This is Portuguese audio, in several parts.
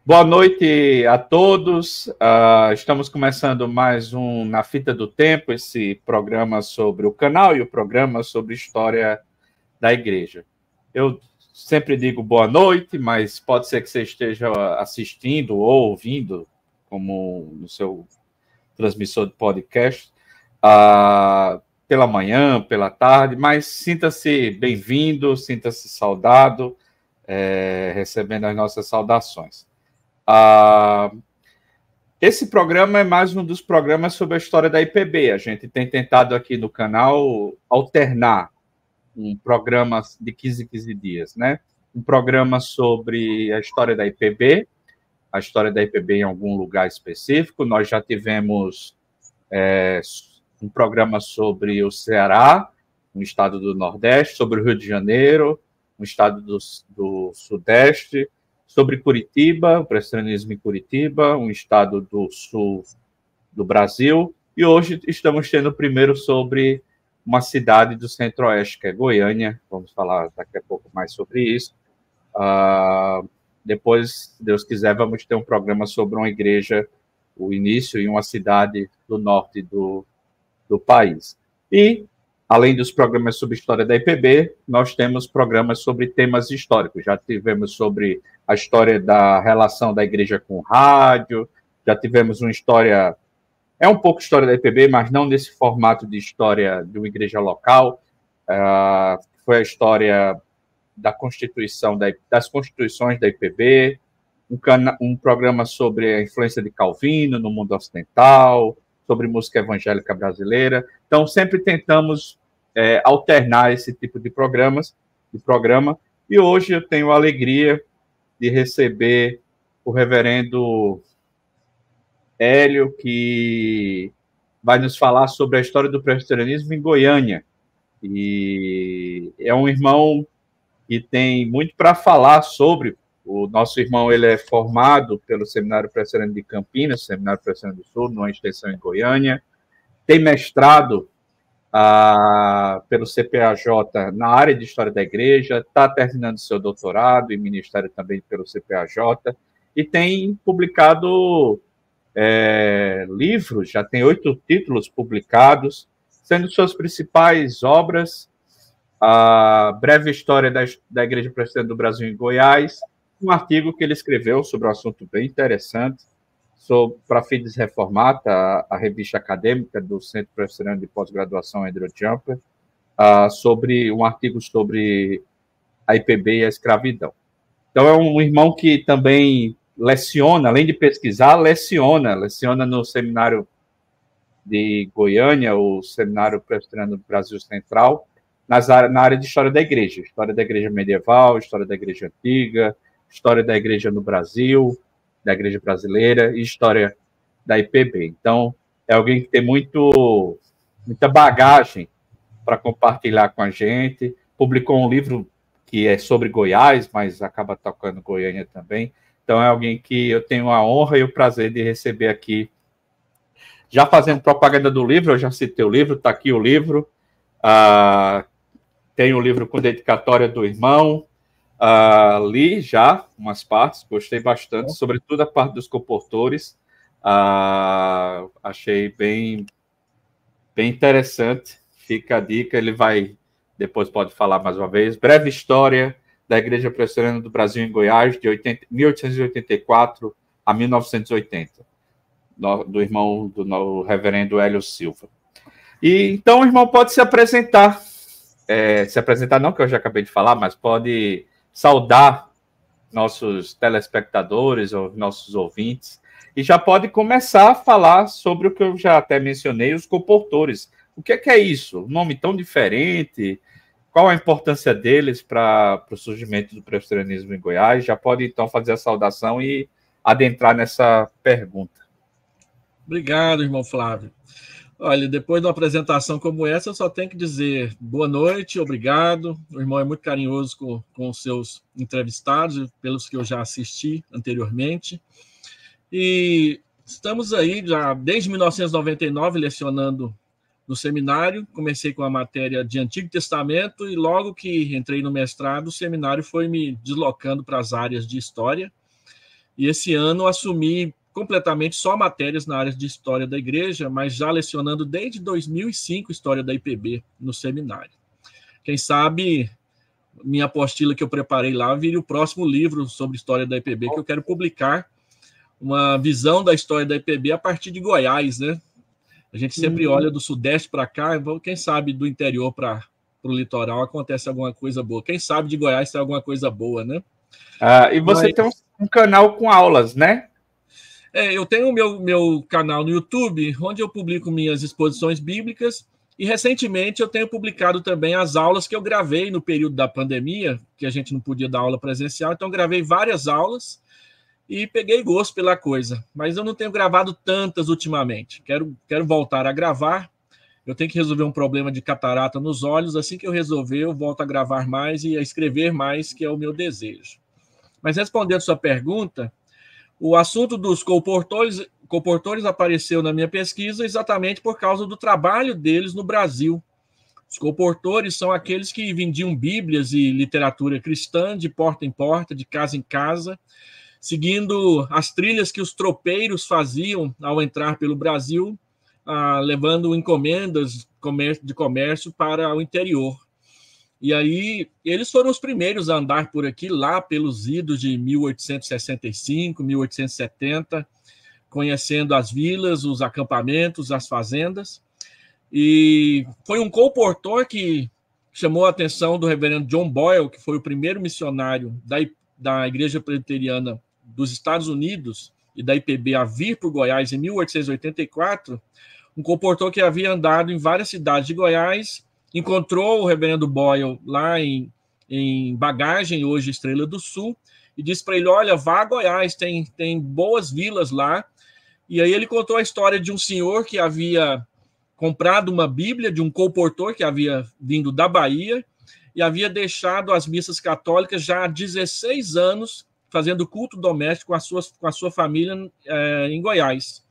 Boa noite a todos. Estamos começando mais um Na Fita do Tempo, esse programa sobre o canal e o programa sobre história da igreja. Eu sempre digo boa noite, mas pode ser que você esteja assistindo ou ouvindo, como no seu transmissor de podcast, pela manhã, pela tarde, mas sinta-se bem-vindo, sinta-se saudado, recebendo as nossas saudações. Esse programa é mais um dos programas sobre a história da IPB. A gente tem tentado aqui no canal alternar um programa de 15 em 15 dias, né? Um programa sobre a história da IPB, a história da IPB em algum lugar específico. Nós já tivemos um programa sobre o Ceará, um estado do Nordeste, sobre o Rio de Janeiro, um estado do Sudeste, sobre Curitiba, o presbiterianismo em Curitiba, um estado do sul do Brasil, e hoje estamos tendo o primeiro sobre uma cidade do centro-oeste, que é Goiânia. Vamos falar daqui a pouco mais sobre isso. Depois, se Deus quiser, vamos ter um programa sobre uma igreja, o início em uma cidade do norte do país. E, além dos programas sobre história da IPB, nós temos programas sobre temas históricos. Já tivemos sobre a história da relação da igreja com o rádio, já tivemos uma história, um pouco história da IPB, mas não nesse formato de história de uma igreja local. Foi a história da Constituição, das constituições da IPB, um programa sobre a influência de Calvino no mundo ocidental, sobre música evangélica brasileira. Então, sempre tentamos alternar esse tipo de programa. E hoje eu tenho a alegria de receber o reverendo Hélio, que vai nos falar sobre a história do presbiterianismo em Goiânia. E é um irmão que tem muito para falar sobre. O nosso irmão ele é formado pelo Seminário Presbiteriano de Campinas, Seminário Presbiteriano do Sul, numa extensão em Goiânia. Tem mestrado pelo CPAJ na área de História da Igreja, está terminando seu doutorado em Ministério também pelo CPAJ, e tem publicado livros, já tem 8 títulos publicados, sendo suas principais obras a breve história da Igreja Presbiteriana do Brasil em Goiás, um artigo que ele escreveu sobre um assunto bem interessante, para Fides Reformata, a revista acadêmica do Centro Presbiteriano de Pós-Graduação Andrew Jumper, sobre um artigo sobre a IPB e a escravidão. Então, é um irmão que também leciona, além de pesquisar, leciona no Seminário de Goiânia, o Seminário Presbiteriano do Brasil Central, na área de história da igreja medieval, história da igreja antiga, história da igreja no Brasil, da igreja brasileira e história da IPB. Então, é alguém que tem muita bagagem para compartilhar com a gente. Publicou um livro que é sobre Goiás, mas acaba tocando Goiânia também. Então, é alguém que eu tenho a honra e o prazer de receber aqui. Já fazendo propaganda do livro, eu já citei o livro, está aqui o livro. Tem o livro com dedicatória do irmão. Li já umas partes, gostei bastante, sobretudo a parte dos comportores. Achei bem interessante. Fica a dica, ele depois pode falar mais uma vez. Breve história da Igreja Presbiteriana do Brasil em Goiás, de 1884 a 1980, do irmão do reverendo Hélio Silva. E então o irmão pode se apresentar. Se apresentar não, que eu já acabei de falar, mas pode saudar nossos telespectadores ou nossos ouvintes, e já pode começar a falar sobre o que eu já até mencionei, os comportores. O que é isso? Um nome tão diferente? Qual a importância deles para o surgimento do presbiterianismo em Goiás? Já pode, então, fazer a saudação e adentrar nessa pergunta. Obrigado, irmão Flávio. Olha, depois de uma apresentação como essa, eu só tenho que dizer boa noite, obrigado. O irmão é muito carinhoso com os seus entrevistados, pelos que eu já assisti anteriormente. E estamos aí já desde 1999 lecionando no seminário. Comecei com a matéria de Antigo Testamento e logo que entrei no mestrado, o seminário foi me deslocando para as áreas de história. e esse ano assumi completamente só matérias na área de História da Igreja, mas já lecionando desde 2005 História da IPB no seminário. Quem sabe minha apostila que eu preparei lá vire o próximo livro sobre História da IPB, que eu quero publicar uma visão da história da IPB a partir de Goiás, né? A gente sempre olha do Sudeste para cá, quem sabe do interior para o litoral acontece alguma coisa boa. Quem sabe de Goiás tem alguma coisa boa, né? E você tem um canal com aulas, né? Eu tenho o meu canal no YouTube, onde eu publico minhas exposições bíblicas, e recentemente eu tenho publicado também as aulas que eu gravei no período da pandemia, que a gente não podia dar aula presencial, então gravei várias aulas e peguei gosto pela coisa, mas eu não tenho gravado tantas ultimamente. Quero voltar a gravar. Eu tenho que resolver um problema de catarata nos olhos. Assim que eu resolver, eu volto a gravar mais e a escrever mais, que é o meu desejo. Mas respondendo sua pergunta, o assunto dos colportores apareceu na minha pesquisa exatamente por causa do trabalho deles no Brasil. Os colportores são aqueles que vendiam bíblias e literatura cristã de porta em porta, de casa em casa, seguindo as trilhas que os tropeiros faziam ao entrar pelo Brasil, levando encomendas de comércio para o interior. E aí, eles foram os primeiros a andar por aqui, lá pelos idos de 1865, 1870, conhecendo as vilas, os acampamentos, as fazendas. E foi um colportor que chamou a atenção do reverendo John Boyle, que foi o primeiro missionário da Igreja Presbiteriana dos Estados Unidos e da IPB a vir por Goiás em 1884, um colportor que havia andado em várias cidades de Goiás, encontrou o reverendo Boyle lá em Bagagem, hoje Estrela do Sul, e disse para ele, olha, vá a Goiás, tem boas vilas lá. E aí ele contou a história de um senhor que havia comprado uma Bíblia de um colportor que havia vindo da Bahia e havia deixado as missas católicas já há 16 anos fazendo culto doméstico com a sua família em Goiás.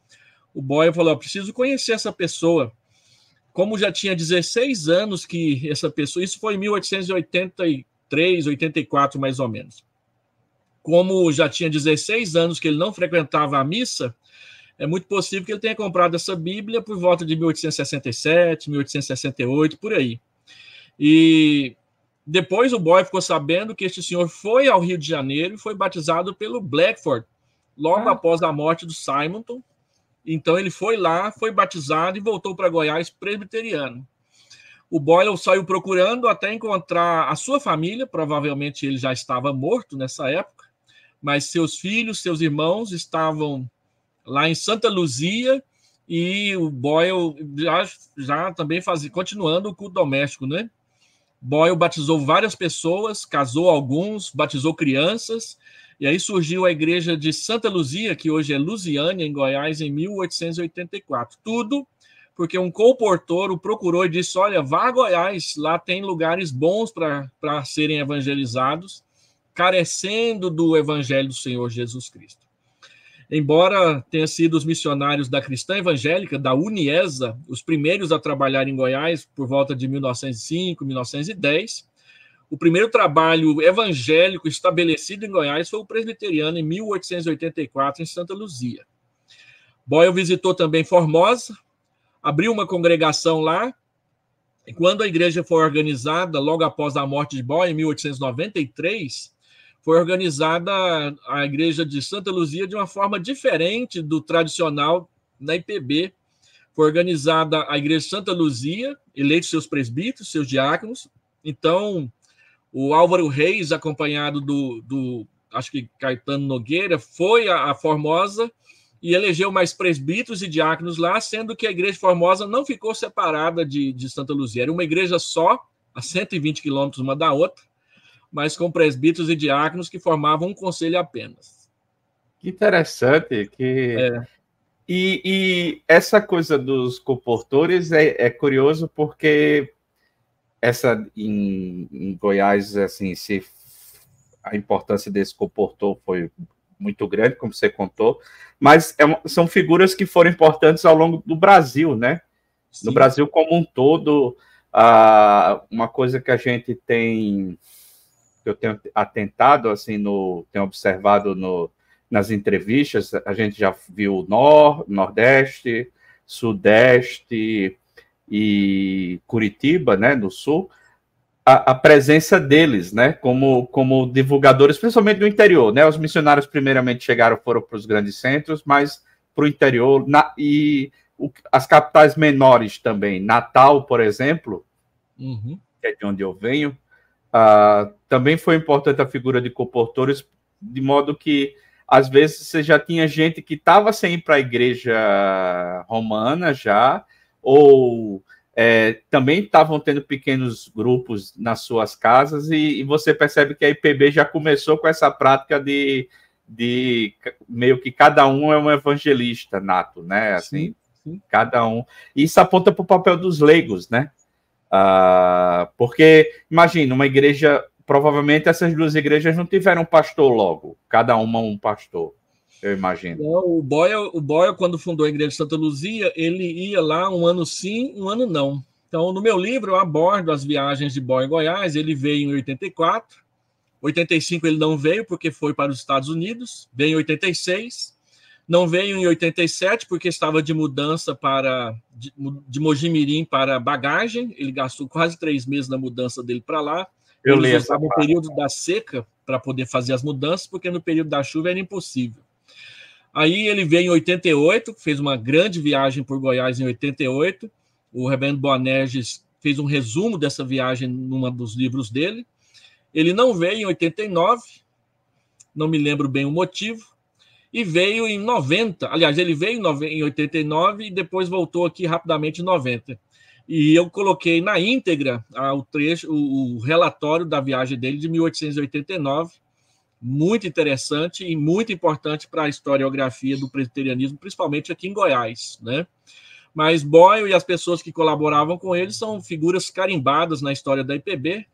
O Boyle falou, preciso conhecer essa pessoa. Como já tinha 16 anos que essa pessoa... Isso foi em 1883, 84, mais ou menos. Como já tinha 16 anos que ele não frequentava a missa, é muito possível que ele tenha comprado essa Bíblia por volta de 1867, 1868, por aí. E depois o Boyle ficou sabendo que este senhor foi ao Rio de Janeiro e foi batizado pelo Blackford, logo após a morte do Simonton. Então ele foi lá, foi batizado e voltou para Goiás presbiteriano. O Boyle saiu procurando até encontrar a sua família, provavelmente ele já estava morto nessa época, mas seus filhos, seus irmãos estavam lá em Santa Luzia, e o Boyle já também continuando o culto doméstico, né? Boyle batizou várias pessoas, casou alguns, batizou crianças, e aí surgiu a igreja de Santa Luzia, que hoje é Lusiânia, em Goiás, em 1884. Tudo porque um colportor o procurou e disse, olha, vá a Goiás, lá tem lugares bons para serem evangelizados, carecendo do evangelho do Senhor Jesus Cristo. Embora tenha sido os missionários da Cristã Evangélica, da Uniesa, os primeiros a trabalhar em Goiás por volta de 1905, 1910, o primeiro trabalho evangélico estabelecido em Goiás foi o presbiteriano em 1884, em Santa Luzia. Boyle visitou também Formosa, abriu uma congregação lá, e quando a igreja foi organizada, logo após a morte de Boyle, em 1893, foi organizada a igreja de Santa Luzia de uma forma diferente do tradicional na IPB. Foi organizada a igreja de Santa Luzia, eleitos seus presbíteros, seus diáconos. Então, o Álvaro Reis, acompanhado acho que Caetano Nogueira, foi a Formosa e elegeu mais presbíteros e diáconos lá, sendo que a igreja de Formosa não ficou separada de Santa Luzia. Era uma igreja só, a 120 quilômetros uma da outra, mas com presbíteros e diáconos que formavam um conselho apenas. Que interessante. E essa coisa dos colportores é curioso porque em Goiás, assim, a importância desse colportor foi muito grande, como você contou, mas são figuras que foram importantes ao longo do Brasil, né? Sim. No Brasil como um todo, uma coisa que a gente tem... eu tenho atentado, assim, tenho observado nas entrevistas, a gente já viu Nordeste, Sudeste e Curitiba, né, no Sul, a presença deles, né, como divulgadores, principalmente no interior, né? Os missionários primeiramente foram para os grandes centros, mas para o interior, as capitais menores também. Natal, por exemplo, que é de onde eu venho, também foi importante a figura de comportores, de modo que, às vezes, você já tinha gente que estava sem ir para a igreja romana já, ou também estavam tendo pequenos grupos nas suas casas, e você percebe que a IPB já começou com essa prática de meio que cada um é um evangelista nato, né? Assim, sim. Cada um. Isso aponta para o papel dos leigos, né? Porque, imagina, uma igreja, provavelmente essas duas igrejas não tiveram pastor logo, cada uma um pastor, eu imagino. Não, o Boyle, quando fundou a igreja de Santa Luzia, ele ia lá um ano sim, um ano não. Então, no meu livro, eu abordo as viagens de Boyle em Goiás. Ele veio em 84, 85 ele não veio porque foi para os Estados Unidos, veio em 86, não veio em 87 porque estava de mudança de Mojimirim para Bagagem. Ele gastou quase 3 meses na mudança dele para lá. Eles usavam o período da seca para poder fazer as mudanças, porque no período da chuva era impossível. Aí ele veio em 88, fez uma grande viagem por Goiás em 88. O Reverendo Boanerges fez um resumo dessa viagem num dos livros dele. Ele não veio em 89, não me lembro bem o motivo, e veio em 90. Aliás, ele veio em 89 e depois voltou aqui rapidamente em 90. E eu coloquei na íntegra o relatório da viagem dele de 1889, muito interessante e muito importante para a historiografia do presbiterianismo, principalmente aqui em Goiás, né? Mas Boyle e as pessoas que colaboravam com ele são figuras carimbadas na história da IPB.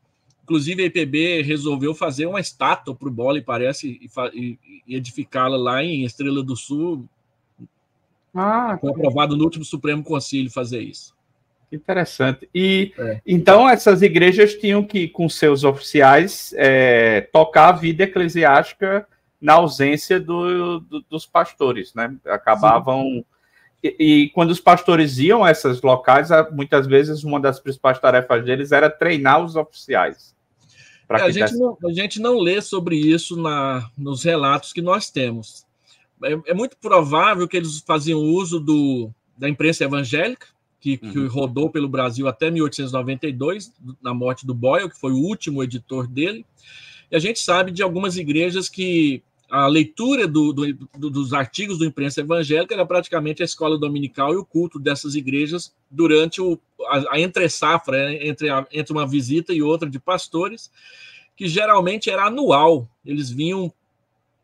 Inclusive, a IPB resolveu fazer uma estátua para o Boyle, parece, e edificá-la lá em Estrela do Sul. Foi aprovado no último Supremo Concílio fazer isso. Interessante. E então essas igrejas tinham que, com seus oficiais, tocar a vida eclesiástica na ausência dos pastores, né? Acabavam. E quando os pastores iam a esses locais, muitas vezes uma das principais tarefas deles era treinar os oficiais. A gente não lê sobre isso nos relatos que nós temos. É muito provável que eles faziam uso da imprensa evangélica, que rodou pelo Brasil até 1892, na morte do Boyle, que foi o último editor dele. E a gente sabe de algumas igrejas que a leitura dos artigos do imprensa evangélica era praticamente a escola dominical e o culto dessas igrejas durante a entre-safra, entre uma visita e outra de pastores, que geralmente era anual. Eles vinham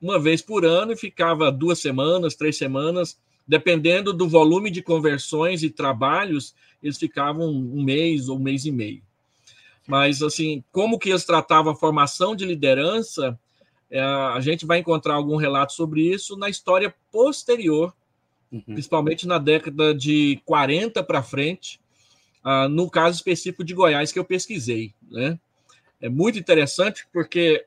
uma vez por ano e ficava 2 semanas, 3 semanas, dependendo do volume de conversões e trabalhos, eles ficavam 1 mês ou 1 mês e meio. Mas, assim, como que eles tratavam a formação de liderança, a gente vai encontrar algum relato sobre isso na história posterior, principalmente na década de 40 para frente, no caso específico de Goiás, que eu pesquisei, né? É muito interessante porque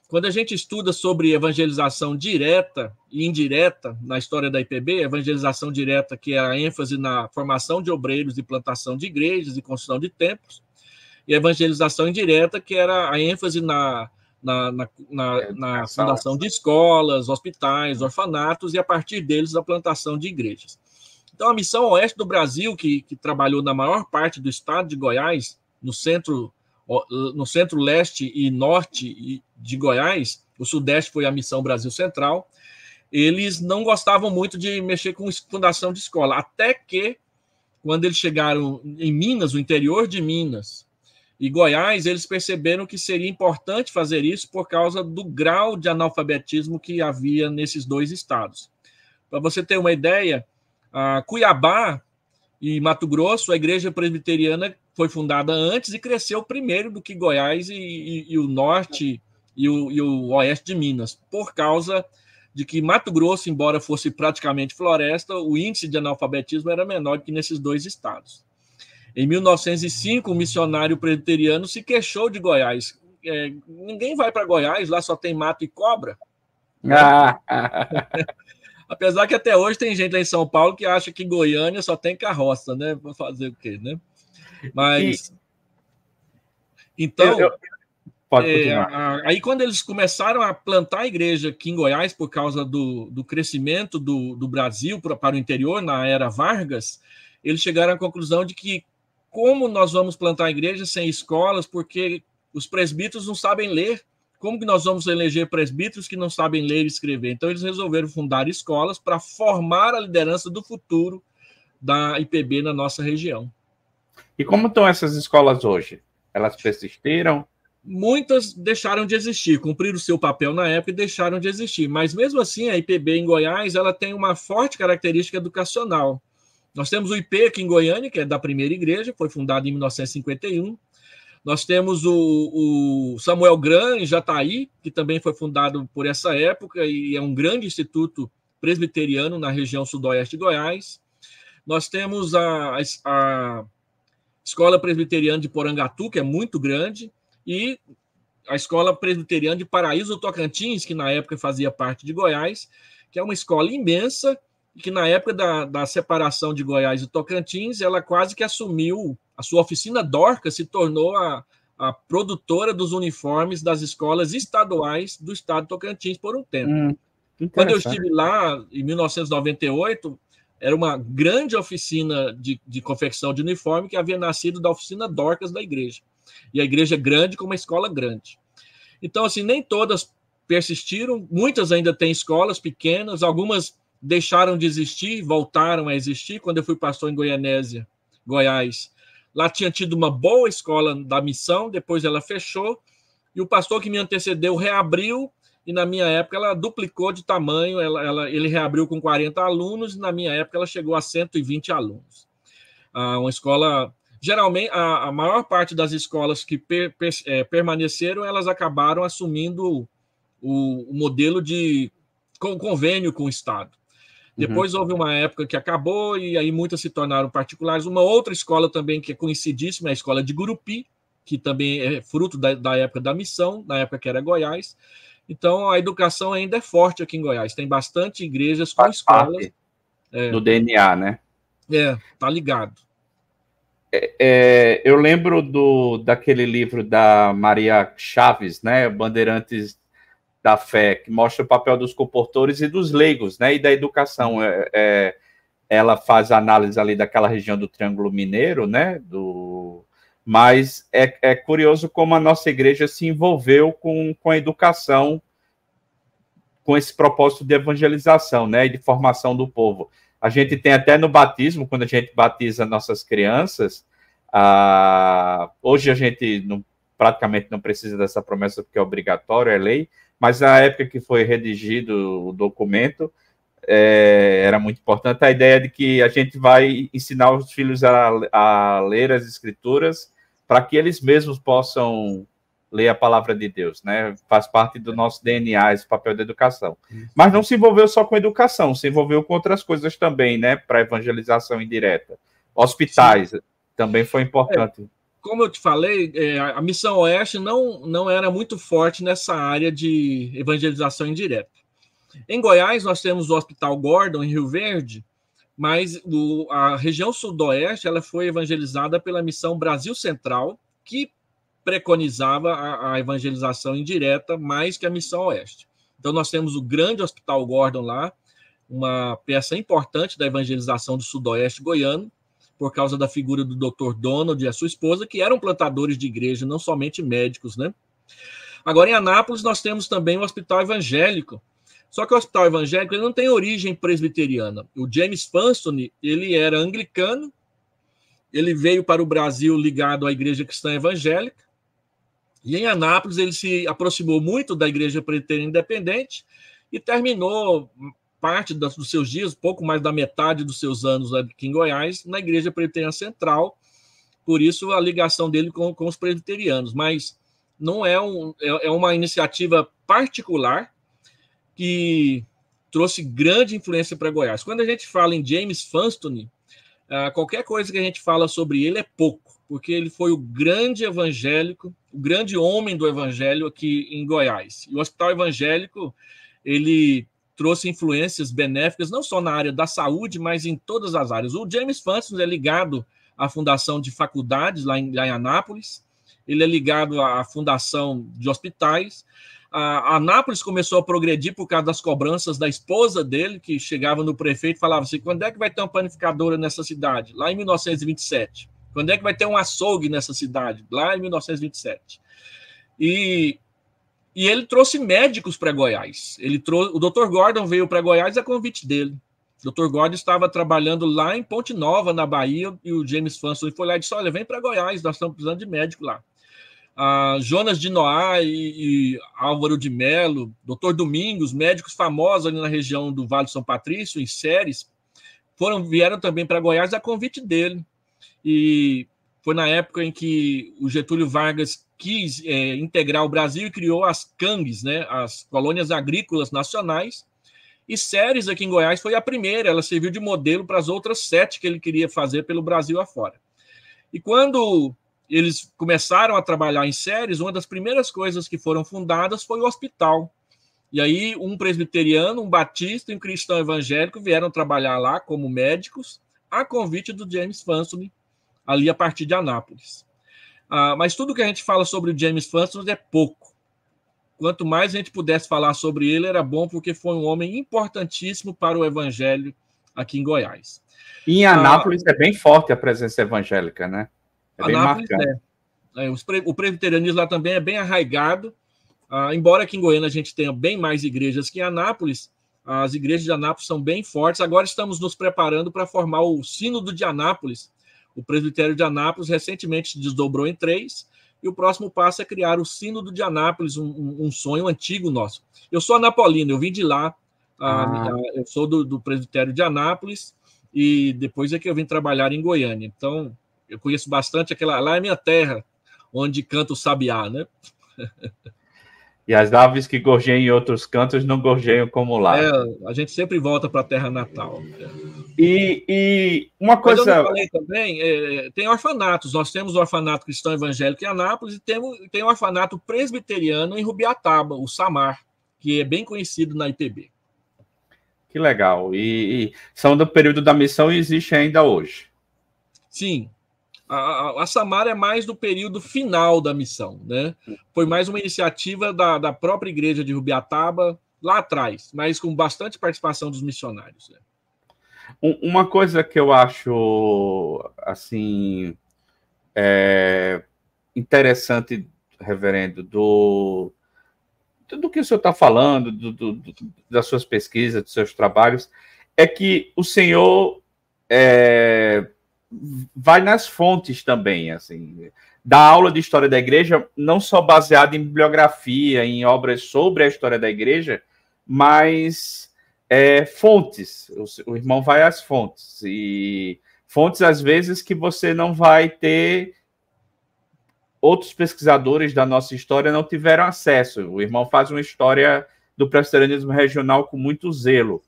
quando a gente estuda sobre evangelização direta e indireta na história da IPB, evangelização direta, que é a ênfase na formação de obreiros e plantação de igrejas e construção de templos, e a evangelização indireta, que era a ênfase na fundação de escolas, hospitais, orfanatos, e a partir deles a plantação de igrejas. Então, a Missão Oeste do Brasil, que trabalhou na maior parte do estado de Goiás, no centro-leste e norte de Goiás, o sudeste foi a Missão Brasil Central, eles não gostavam muito de mexer com fundação de escola, até que, quando eles chegaram em Minas, o interior de Minas e Goiás, eles perceberam que seria importante fazer isso por causa do grau de analfabetismo que havia nesses 2 estados. Para você ter uma ideia, Cuiabá e Mato Grosso, a igreja presbiteriana foi fundada antes e cresceu primeiro do que Goiás e o norte e o oeste de Minas, por causa de que Mato Grosso, embora fosse praticamente floresta, o índice de analfabetismo era menor do que nesses 2 estados. Em 1905, um missionário presbiteriano se queixou de Goiás. Ninguém vai para Goiás, lá só tem mato e cobra. Né? Apesar que até hoje tem gente lá em São Paulo que acha que Goiânia só tem carroça, né? Vou fazer o quê, né? Mas... Então... Pode continuar. Aí, quando eles começaram a plantar a igreja aqui em Goiás, por causa do crescimento do Brasil para o interior, na era Vargas, eles chegaram à conclusão de que como nós vamos plantar a igreja sem escolas, porque os presbíteros não sabem ler, como que nós vamos eleger presbíteros que não sabem ler e escrever? Então, eles resolveram fundar escolas para formar a liderança do futuro da IPB na nossa região. E como estão essas escolas hoje? Elas persistiram? Muitas deixaram de existir, cumpriram o seu papel na época e deixaram de existir. Mas, mesmo assim, a IPB em Goiás ela tem uma forte característica educacional. Nós temos o IP aqui em Goiânia, que é da primeira igreja, foi fundado em 1951. Nós temos o Samuel Gran, em Jataí, que também foi fundado por essa época e é um grande instituto presbiteriano na região sudoeste de Goiás. Nós temos a Escola Presbiteriana de Porangatu, que é muito grande, e a Escola Presbiteriana de Paraíso Tocantins, que na época fazia parte de Goiás, que é uma escola imensa, e que na época da separação de Goiás e Tocantins, ela quase que assumiu, a sua oficina Dorcas se tornou a produtora dos uniformes das escolas estaduais do estado de Tocantins por um tempo. Quando eu estive lá, em 1998, era uma grande oficina de confecção de uniforme que havia nascido da oficina Dorcas da igreja. E a igreja é grande com uma escola grande. Então, assim, nem todas persistiram, muitas ainda têm escolas pequenas, algumas deixaram de existir, voltaram a existir. Quando eu fui pastor em Goianésia, Goiás, lá tinha tido uma boa escola da missão, depois ela fechou, e o pastor que me antecedeu reabriu, e na minha época ela duplicou de tamanho, ele reabriu com 40 alunos, e na minha época ela chegou a 120 alunos. Uma escola... Geralmente, a maior parte das escolas que permaneceram, elas acabaram assumindo o modelo de convênio com o Estado. Depois houve uma época que acabou e aí muitas se tornaram particulares. Uma outra escola também que é conhecidíssima é a escola de Gurupi, que também é fruto da época da missão, na época que era Goiás. Então, a educação ainda é forte aqui em Goiás. Tem bastante igrejas com escolas. Do DNA, né? Tá ligado. Eu lembro daquele livro da Maria Chaves, né, Bandeirantes da Fé, que mostra o papel dos comportores e dos leigos, né, e da educação. Ela faz análise ali daquela região do Triângulo Mineiro, né, mas é curioso como a nossa igreja se envolveu com a educação, com esse propósito de evangelização, né, e de formação do povo. A gente tem até no batismo, quando a gente batiza nossas crianças, hoje a gente praticamente não precisa dessa promessa porque é obrigatório, é lei, mas na época que foi redigido o documento, era muito importante a ideia de que a gente vai ensinar os filhos a ler as escrituras para que eles mesmos possam ler a palavra de Deus, né? Faz parte do nosso DNA esse papel da educação. Mas não se envolveu só com educação, se envolveu com outras coisas também, né? Para evangelização indireta. Hospitais também foi importante. Como eu te falei, a Missão Oeste não era muito forte nessa área de evangelização indireta. Em Goiás, nós temos o Hospital Gordon, em Rio Verde, mas a região sudoeste ela foi evangelizada pela Missão Brasil Central, que preconizava a evangelização indireta mais que a Missão Oeste. Então, nós temos o grande Hospital Gordon lá, uma peça importante da evangelização do sudoeste goiano, por causa da figura do Dr. Donald e a sua esposa, que eram plantadores de igreja, não somente médicos, né? Agora, em Anápolis, nós temos também o Hospital Evangélico. Só que o Hospital Evangélico ele não tem origem presbiteriana. O James Funston, ele era anglicano, ele veio para o Brasil ligado à Igreja Cristã Evangélica, e em Anápolis ele se aproximou muito da Igreja Presbiteriana Independente e terminou parte dos seus dias, pouco mais da metade dos seus anos aqui em Goiás, na Igreja Presbiteriana Central, por isso a ligação dele com os presbiterianos. Mas não é uma iniciativa particular que trouxe grande influência para Goiás. Quando a gente fala em James Funston, qualquer coisa que a gente fala sobre ele é pouco, porque ele foi o grande evangélico, o grande homem do evangelho aqui em Goiás. E o Hospital Evangélico, ele trouxe influências benéficas, não só na área da saúde, mas em todas as áreas. O James Fanston é ligado à fundação de faculdades lá em Anápolis, ele é ligado à fundação de hospitais. A Anápolis começou a progredir por causa das cobranças da esposa dele, que chegava no prefeito e falava assim, quando é que vai ter uma panificadora nessa cidade? Lá em 1927. Quando é que vai ter um açougue nessa cidade? Lá em 1927. E ele trouxe médicos para Goiás. O Dr. Gordon veio para Goiás a convite dele. O Dr. Gordon estava trabalhando lá em Ponte Nova, na Bahia, e o James Fanston foi lá e disse, olha, vem para Goiás, nós estamos precisando de médico lá. Jonas de Noá e Álvaro de Melo, Dr. Domingos, médicos famosos ali na região do Vale de São Patrício, em Séries, vieram também para Goiás a convite dele. E foi na época em que o Getúlio Vargas quis integrar o Brasil e criou as CANGs, né, as Colônias Agrícolas Nacionais, e Séries aqui em Goiás foi a primeira, ela serviu de modelo para as outras 7 que ele queria fazer pelo Brasil afora. E quando eles começaram a trabalhar em Séries, uma das primeiras coisas que foram fundadas foi o hospital. E aí um presbiteriano, um batista e um cristão evangélico vieram trabalhar lá como médicos, a convite do James Fanston, ali a partir de Anápolis. Mas tudo que a gente fala sobre o James Fanston é pouco. Quanto mais a gente pudesse falar sobre ele, era bom, porque foi um homem importantíssimo para o evangelho aqui em Goiás. E em Anápolis é bem forte a presença evangélica, né? É bem Anápolis, marcante. O presbiterianismo lá também é bem arraigado. Embora aqui em Goiânia a gente tenha bem mais igrejas que em Anápolis, as igrejas de Anápolis são bem fortes. Agora estamos nos preparando para formar o Sínodo de Anápolis. O presbitério de Anápolis recentemente se desdobrou em 3, e o próximo passo é criar o Sínodo de Anápolis, um sonho antigo nosso. Eu sou anapolino, eu vim de lá, eu sou do presbitério de Anápolis, e depois é que eu vim trabalhar em Goiânia. Então, eu conheço bastante lá é minha terra, onde canta o sabiá, né? E as aves que gorjeiam em outros cantos não gorjeiam como lá. A gente sempre volta para a terra natal. E uma coisa... Mas eu não falei também, tem orfanatos. Nós temos o orfanato cristão evangélico em Anápolis e tem o orfanato presbiteriano em Rubiataba, o SAMAR, que é bem conhecido na IPB. Que legal. E são do período da missão e existe ainda hoje. Sim. A SAMAR é mais do período final da missão, né? Foi mais uma iniciativa da própria igreja de Rubiataba, lá atrás, mas com bastante participação dos missionários. Né? Uma coisa que eu acho, assim, interessante, reverendo, do que o senhor está falando, das suas pesquisas, dos seus trabalhos, é que o senhor vai nas fontes também, assim, dá aula de história da igreja, não só baseada em bibliografia, em obras sobre a história da igreja, mas fontes. O irmão vai às fontes, e fontes, às vezes, que você não vai ter, outros pesquisadores da nossa história não tiveram acesso. O irmão faz uma história do presbiterianismo regional com muito zelo.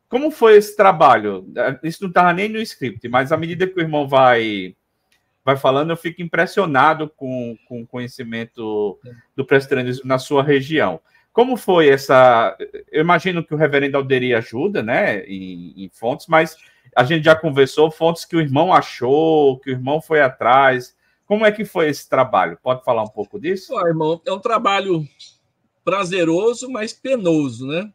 Como foi esse trabalho? Isso não estava nem no script, mas à medida que o irmão vai falando, eu fico impressionado com o conhecimento do presbiterianismo na sua região. Como foi essa... Eu imagino que o reverendo Alderi ajuda, né, em fontes, mas a gente já conversou, fontes que o irmão achou, que o irmão foi atrás. Como é que foi esse trabalho? Pode falar um pouco disso? Irmão, é um trabalho prazeroso, mas penoso, né?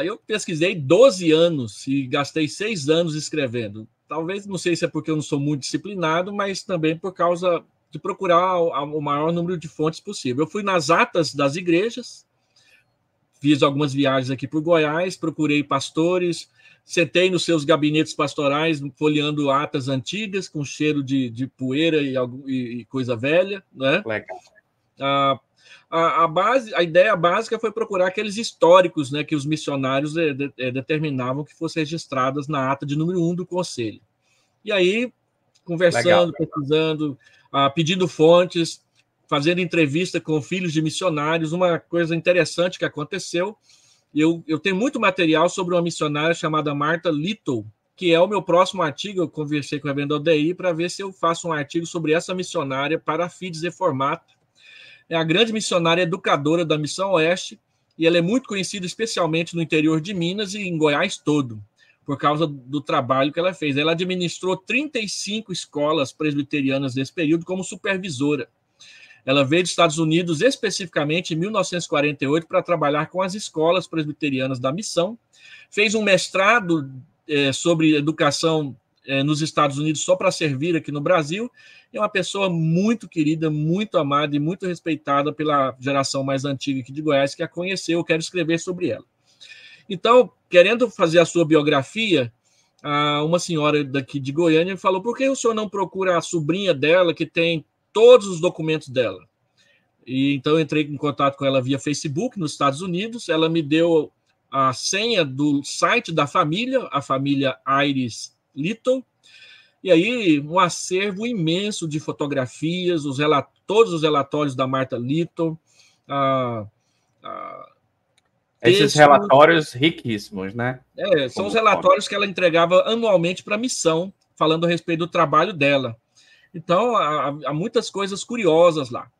Eu pesquisei 12 anos e gastei 6 anos escrevendo. Talvez, não sei se é porque eu não sou muito disciplinado, mas também por causa de procurar o maior número de fontes possível. Eu fui nas atas das igrejas, fiz algumas viagens aqui por Goiás, procurei pastores, sentei nos seus gabinetes pastorais, folheando atas antigas, com cheiro de poeira e coisa velha. Né? Legal. A ideia básica foi procurar aqueles históricos, né, que os missionários determinavam que fossem registradas na ata de número 1 do conselho. E aí, conversando, pesquisando, pedindo fontes, fazendo entrevista com filhos de missionários, uma coisa interessante que aconteceu, eu tenho muito material sobre uma missionária chamada Martha Little, que é o meu próximo artigo. Eu conversei com a reverendo Alderi para ver se eu faço um artigo sobre essa missionária para a Fides Reformata. É a grande missionária educadora da Missão Oeste, e ela é muito conhecida especialmente no interior de Minas e em Goiás todo, por causa do trabalho que ela fez. Ela administrou 35 escolas presbiterianas nesse período como supervisora. Ela veio dos Estados Unidos especificamente em 1948 para trabalhar com as escolas presbiterianas da missão. Fez um mestrado sobre educação nos Estados Unidos só para servir aqui no Brasil. É uma pessoa muito querida, muito amada e muito respeitada pela geração mais antiga aqui de Goiás que a conheceu. Eu quero escrever sobre ela. Então, querendo fazer a sua biografia, uma senhora daqui de Goiânia falou: por que o senhor não procura a sobrinha dela que tem todos os documentos dela? E então eu entrei em contato com ela via Facebook nos Estados Unidos. Ela me deu a senha do site da família, a família Iris Little, e aí um acervo imenso de fotografias, todos os relatórios da Martha Little, esses relatórios riquíssimos, né? São os relatórios que ela entregava anualmente para a missão, falando a respeito do trabalho dela. Então, há muitas coisas curiosas lá.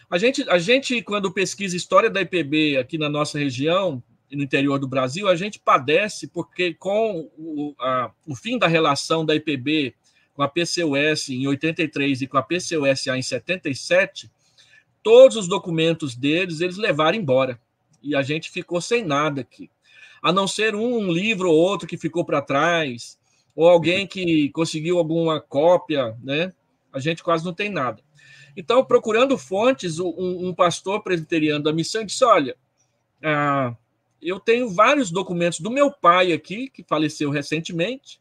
A gente, quando pesquisa história da IPB aqui na nossa região, no interior do Brasil, a gente padece porque com o fim da relação da IPB com a PCUS em 83 e com a PCUSA em 77, todos os documentos deles, eles levaram embora. E a gente ficou sem nada aqui. A não ser um livro ou outro que ficou para trás, ou alguém que conseguiu alguma cópia, né? A gente quase não tem nada. Então, procurando fontes, um pastor presbiteriano da missão disse: olha, eu tenho vários documentos do meu pai aqui, que faleceu recentemente,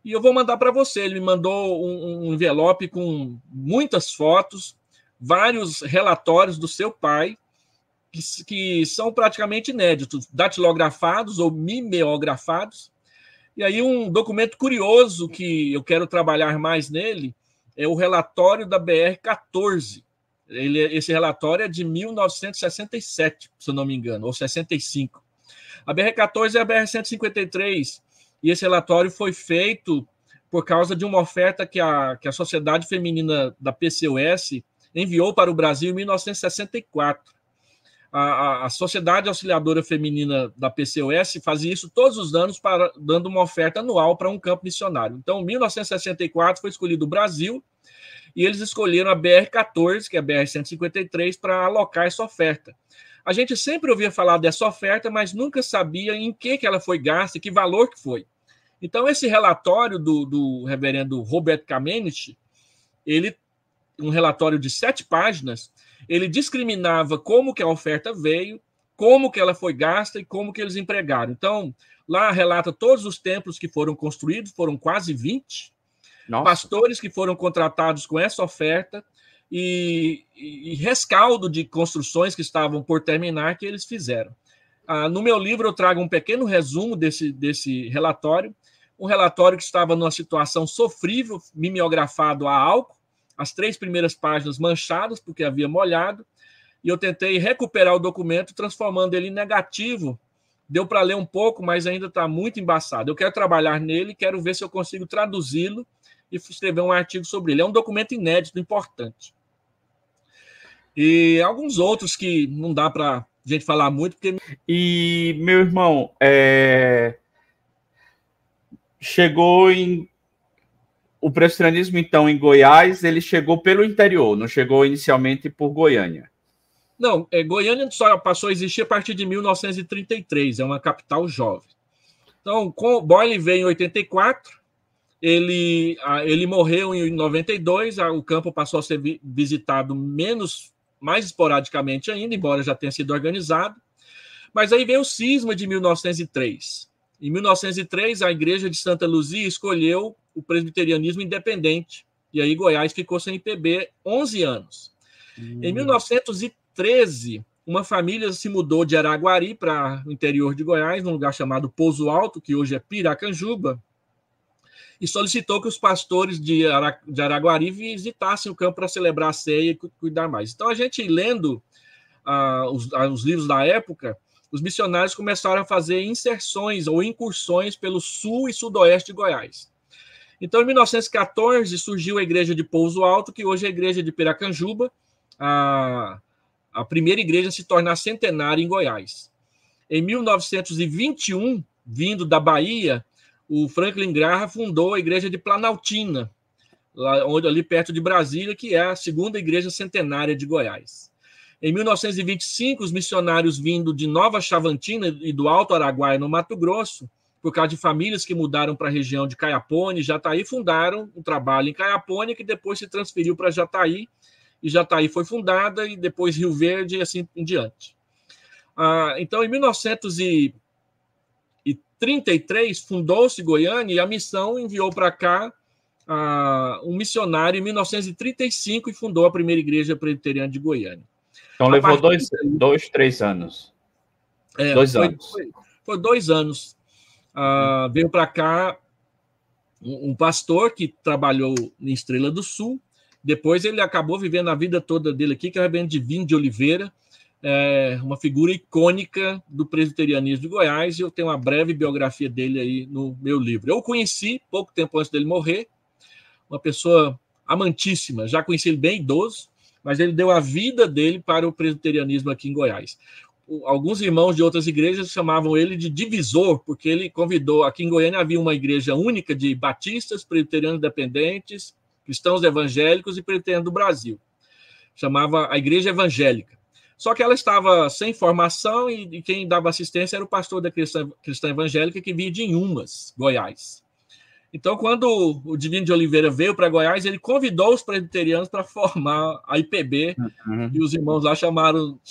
e eu vou mandar para você. Ele me mandou um envelope com muitas fotos, vários relatórios do seu pai, que são praticamente inéditos, datilografados ou mimeografados. E aí um documento curioso que eu quero trabalhar mais nele é o relatório da BR-14. Esse relatório é de 1967, se eu não me engano, ou 65. A BR-14 é a BR-153, e esse relatório foi feito por causa de uma oferta que a Sociedade Feminina da PCUS enviou para o Brasil em 1964. A Sociedade Auxiliadora Feminina da PCUS fazia isso todos os anos, dando uma oferta anual para um campo missionário. Então, em 1964, foi escolhido o Brasil, e eles escolheram a BR-14, que é a BR-153, para alocar essa oferta. A gente sempre ouvia falar dessa oferta, mas nunca sabia em que ela foi gasta e que valor que foi. Então, esse relatório do reverendo Robert Kamenich, um relatório de 7 páginas, ele discriminava como que a oferta veio, como que ela foi gasta e como que eles empregaram. Então, lá relata todos os templos que foram construídos, foram quase 20, pastores que foram contratados com essa oferta e rescaldo de construções que estavam por terminar que eles fizeram. No meu livro eu trago um pequeno resumo desse relatório, um relatório que estava numa situação sofrível, mimeografado a álcool, as 3 primeiras páginas manchadas, porque havia molhado, e eu tentei recuperar o documento, transformando ele em negativo. Deu para ler um pouco, mas ainda está muito embaçado. Eu quero trabalhar nele, quero ver se eu consigo traduzi-lo e escrever um artigo sobre ele. É um documento inédito, importante. E alguns outros que não dá para a gente falar muito. Porque... E, meu irmão, chegou em... O presbiterianismo, então, em Goiás, ele chegou pelo interior, não chegou inicialmente por Goiânia. Não, Goiânia só passou a existir a partir de 1933, é uma capital jovem. Então, Boyle veio em 84, ele morreu em 92, o campo passou a ser visitado mais esporadicamente ainda, embora já tenha sido organizado. Mas aí veio o cisma de 1903. Em 1903, a igreja de Santa Luzia escolheu o presbiterianismo independente, e aí Goiás ficou sem IPB 11 anos. Em 1913, uma família se mudou de Araguari para o interior de Goiás, num lugar chamado Pouso Alto, que hoje é Piracanjuba, e solicitou que os pastores de Araguari visitassem o campo para celebrar a ceia e cuidar mais. Então, a gente lendo os livros da época, os missionários começaram a fazer inserções ou incursões pelo sul e sudoeste de Goiás. Então, em 1914, surgiu a igreja de Pouso Alto, que hoje é a igreja de Piracanjuba, a primeira igreja a se tornar centenária em Goiás. Em 1921, vindo da Bahia, o Franklin Graham fundou a igreja de Planaltina, ali perto de Brasília, que é a segunda igreja centenária de Goiás. Em 1925, os missionários vindo de Nova Chavantina e do Alto Araguaia, no Mato Grosso, por causa de famílias que mudaram para a região de Caiapônia e Jataí, fundaram um trabalho em Caiapônia, que depois se transferiu para Jataí, e Jataí foi fundada, e depois Rio Verde, e assim em diante. Então, em 1933, fundou-se Goiânia, e a missão enviou para cá um missionário em 1935 e fundou a primeira igreja presbiteriana de Goiânia. Então levou 3 anos. 2 anos. Foi 2 anos. Veio para cá um pastor que trabalhou em Estrela do Sul. Depois ele acabou vivendo a vida toda dele aqui, que é o reverendo Divino de Oliveira, uma figura icônica do presbiterianismo de Goiás, e eu tenho uma breve biografia dele aí no meu livro. Eu o conheci pouco tempo antes dele morrer, uma pessoa amantíssima, já conheci ele bem idoso, mas ele deu a vida dele para o presbiterianismo aqui em Goiás. Alguns irmãos de outras igrejas chamavam ele de divisor, porque ele convidou, aqui em Goiânia havia uma igreja única de batistas, presbiterianos independentes, cristãos evangélicos e presbiterianos do Brasil. Chamava a Igreja Evangélica. Só que ela estava sem formação e quem dava assistência era o pastor da cristã evangélica, que vinha de Inhumas, Goiás. Então, quando o Divino de Oliveira veio para Goiás, ele convidou os presbiterianos para formar a IPB, e os irmãos lá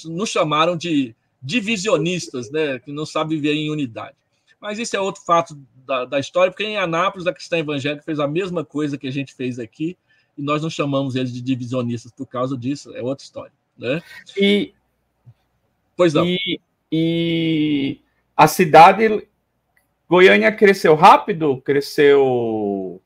nos chamaram de divisionistas, né, que não sabem viver em unidade. Mas isso é outro fato da história, porque em Anápolis, a cristã evangélica fez a mesma coisa que a gente fez aqui, e nós não chamamos eles de divisionistas por causa disso, é outra história. Né? Pois não. E a cidade... Goiânia cresceu rápido? Cresceu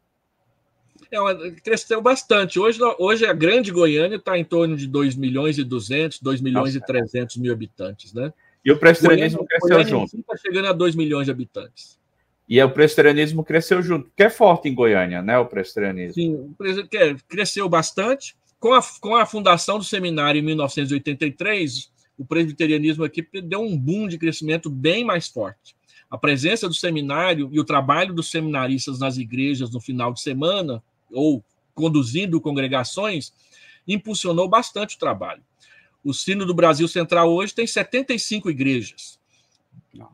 bastante. Hoje a grande Goiânia está em torno de 2.200.000, 2.300.000 habitantes. Né? E o presbiterianismo cresceu junto? Está chegando a 2 milhões de habitantes. E o presbiterianismo cresceu junto, que é forte em Goiânia, né? O presbiterianismo. Sim, cresceu bastante. Com a fundação do seminário em 1983, o presbiterianismo aqui deu um boom de crescimento bem mais forte. A presença do seminário e o trabalho dos seminaristas nas igrejas no final de semana, ou conduzindo congregações, impulsionou bastante o trabalho. O Sino do Brasil Central hoje tem 75 igrejas.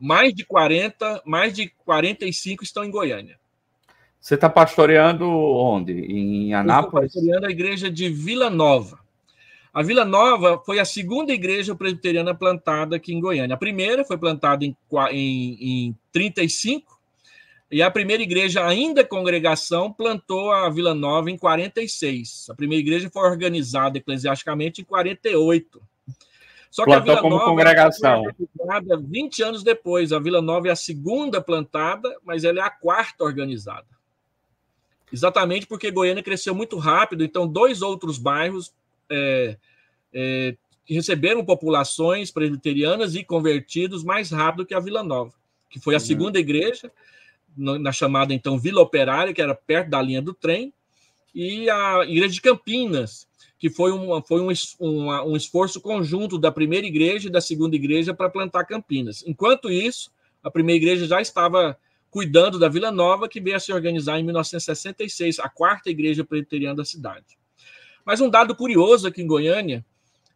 Mais de 45 estão em Goiânia. Você está pastoreando onde? Em Anápolis? Eu estou pastoreando a igreja de Vila Nova. A Vila Nova foi a segunda igreja presbiteriana plantada aqui em Goiânia. A primeira foi plantada em 35, e a primeira igreja, ainda congregação, plantou a Vila Nova em 46. A primeira igreja foi organizada eclesiasticamente em 48. Só que plantou a Vila como Nova congregação. foi organizada 20 anos depois. A Vila Nova é a segunda plantada, mas ela é a quarta organizada. Exatamente porque Goiânia cresceu muito rápido, então 2 outros bairros que receberam populações presbiterianas e convertidos mais rápido que a Vila Nova, que foi a segunda igreja, na chamada, então, Vila Operária, que era perto da linha do trem, e a igreja de Campinas, que foi um esforço conjunto da primeira igreja e da segunda igreja para plantar Campinas. Enquanto isso, a primeira igreja já estava cuidando da Vila Nova, que veio a se organizar em 1966, a quarta igreja presbiteriana da cidade. Mas um dado curioso aqui em Goiânia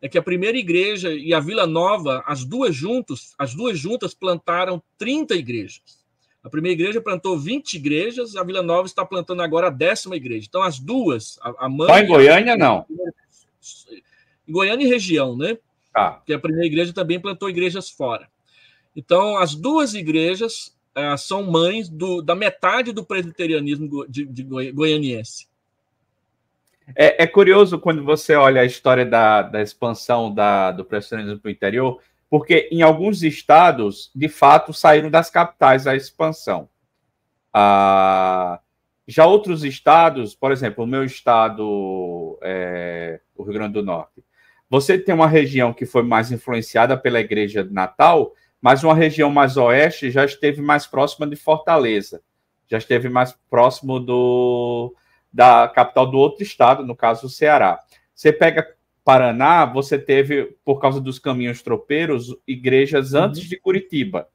é que a primeira igreja e a Vila Nova, as duas juntas plantaram 30 igrejas. A primeira igreja plantou 20 igrejas, a Vila Nova está plantando agora a 10ª igreja. Então, as duas... Só em Goiânia, não? Em Goiânia e região, né? Porque a primeira igreja também plantou igrejas fora. Então, as duas igrejas são mães da metade do presbiterianismo goianiense. É curioso quando você olha a história da expansão do presbiterianismo para o interior, porque em alguns estados, de fato, saíram das capitais a expansão. Já outros estados, por exemplo, o meu estado, o Rio Grande do Norte, você tem uma região que foi mais influenciada pela Igreja de Natal, mas uma região mais oeste já esteve mais próxima de Fortaleza, já esteve mais próximo da capital do outro estado, no caso o Ceará. Você pega Paraná, você teve, por causa dos caminhos tropeiros, igrejas antes de Curitiba.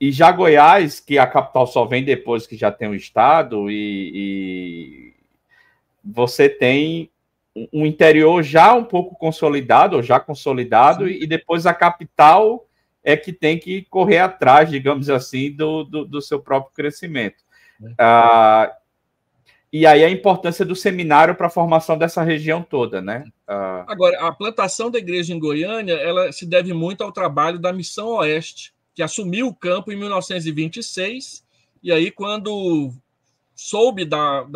E já Goiás, que a capital só vem depois que já tem o estado, e você tem um interior já um pouco consolidado, ou já consolidado, e depois a capital é que tem que correr atrás, digamos assim, do seu próprio crescimento. E aí a importância do seminário para a formação dessa região toda, né? Agora, a plantação da igreja em Goiânia, ela se deve muito ao trabalho da Missão Oeste, que assumiu o campo em 1926, e aí quando soube da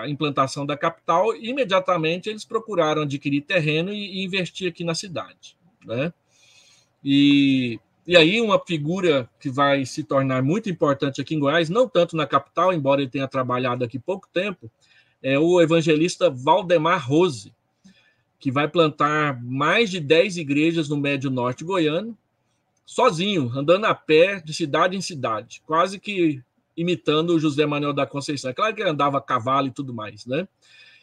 implantação da capital, imediatamente eles procuraram adquirir terreno e investir aqui na cidade, né? E aí uma figura que vai se tornar muito importante aqui em Goiás, não tanto na capital, embora ele tenha trabalhado aqui pouco tempo, é o evangelista Valdemar Rose, que vai plantar mais de 10 igrejas no Médio Norte goiano, sozinho, andando a pé, de cidade em cidade, quase que imitando o José Manuel da Conceição. É claro que ele andava a cavalo e tudo mais, né?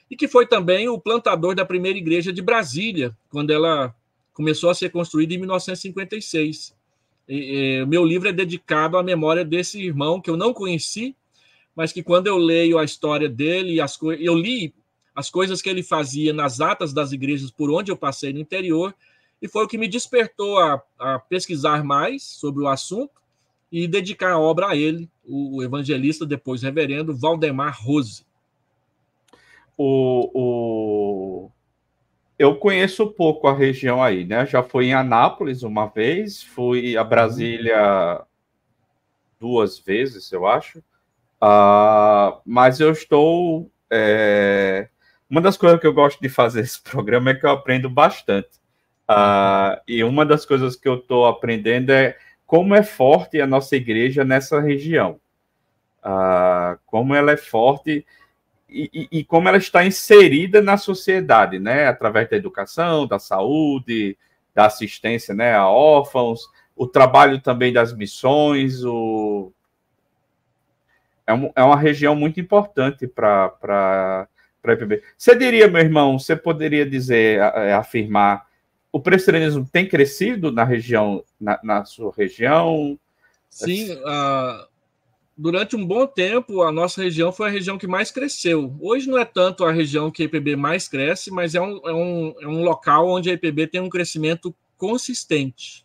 E que foi também o plantador da primeira igreja de Brasília, quando ela começou a ser construída em 1956. O meu livro é dedicado à memória desse irmão que eu não conheci, mas que quando eu leio a história dele, eu li as coisas que ele fazia nas atas das igrejas por onde eu passei no interior, e foi o que me despertou a pesquisar mais sobre o assunto e dedicar a obra a ele, o evangelista, depois reverendo, Valdemar Rose. Eu conheço pouco a região aí, né? Já fui em Anápolis uma vez, fui a Brasília 2 vezes, eu acho. Mas eu estou... Uma das coisas que eu gosto de fazer esse programa é que eu aprendo bastante. E uma das coisas que eu estou aprendendo é como é forte a nossa igreja nessa região. Como ela é forte e como ela está inserida na sociedade, né? Através da educação, da saúde, da assistência, né, a órfãos, o trabalho também das missões. É uma região muito importante para a IPB. Você diria, meu irmão, você poderia dizer, afirmar, o presbiterianismo tem crescido na região, na sua região? Sim, durante um bom tempo, a nossa região foi a região que mais cresceu. Hoje não é tanto a região que a IPB mais cresce, mas é um local onde a IPB tem um crescimento consistente.